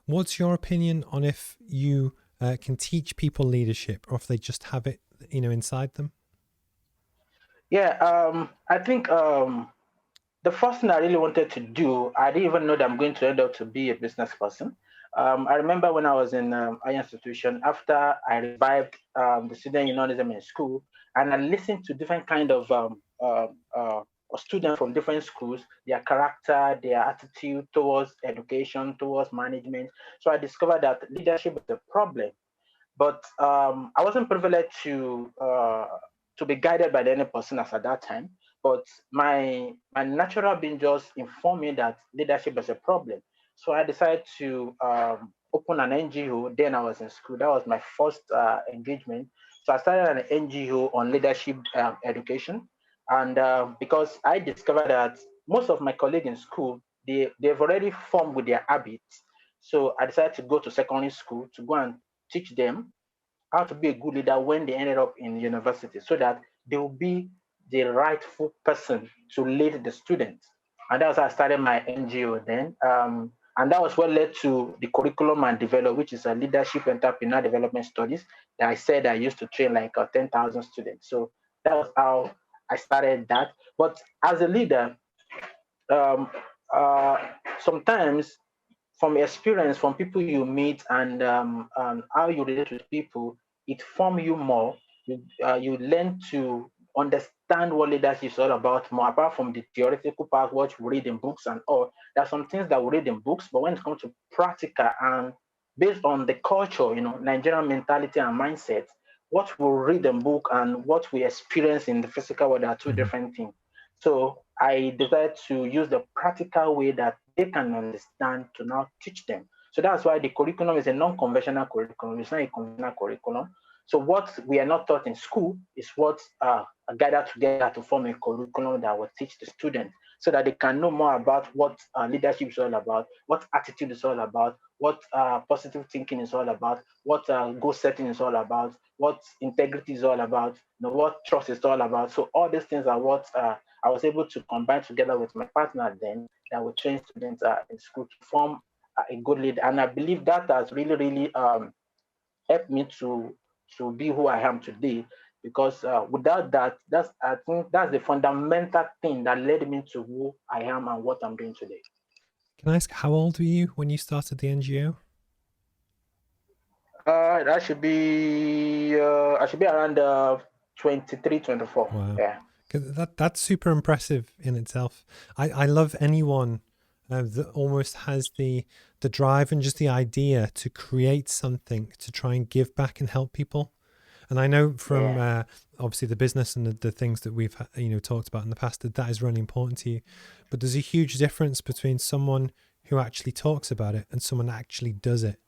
What's your opinion on if you can teach people leadership, or if they just have it, inside them? Yeah, I think the first thing I really wanted to do, I didn't even know that I'm going to end up to be a business person. I remember when I was in higher institution, after I revived the student unionism in school, and I listened to different kind of students from different schools, their character, their attitude towards education, towards management. So I discovered that leadership is a problem, but I wasn't privileged to be guided by any person as at that time. But my natural being just informed me that leadership is a problem. So I decided to open an NGO. Then I was in school. That was my first engagement. So I started an NGO on leadership education, and because I discovered that most of my colleagues in school they've already formed with their habits. So I decided to go to secondary school to go and teach them how to be a good leader when they ended up in university so that they will be the rightful person to lead the students. And that was how I started my NGO then. And that was what led to the curriculum and develop, which is a leadership entrepreneur development studies that I said I used to train like 10,000 students. So that was how I started that. But as a leader, um, uh, sometimes from experience, from people you meet, and how you relate with people, it forms you more. You learn to understand what leadership is all about more, apart from the theoretical part, what you read in books and all. There are some things that we read in books, but when it comes to practical and based on the culture, Nigerian mentality and mindset, what we read in book and what we experience in the physical world are two Hmm. different things. So I decided to use the practical way that they can understand to now teach them. So that's why the curriculum is a non-conventional curriculum. It's not a conventional curriculum. So what we are not taught in school is what gathered together to form a curriculum that will teach the students so that they can know more about what leadership is all about, what attitude is all about, what positive thinking is all about, what goal setting is all about, what integrity is all about, what trust is all about. So all these things are what I was able to combine together with my partner then that would train students in school to form a good leader. And I believe that has really, really helped me to be who I am today. Because without that, I think that's the fundamental thing that led me to who I am and what I'm doing today. Can I ask, how old were you when you started the NGO? I should be around 23, 24. Wow. Yeah. 'Cause that's super impressive in itself. I love anyone that almost has the drive and just the idea to create something to try and give back and help people. And I know from Yeah. obviously the business and the things that we've talked about in the past, that is really important to you. But there's a huge difference between someone who actually talks about it and someone that actually does it.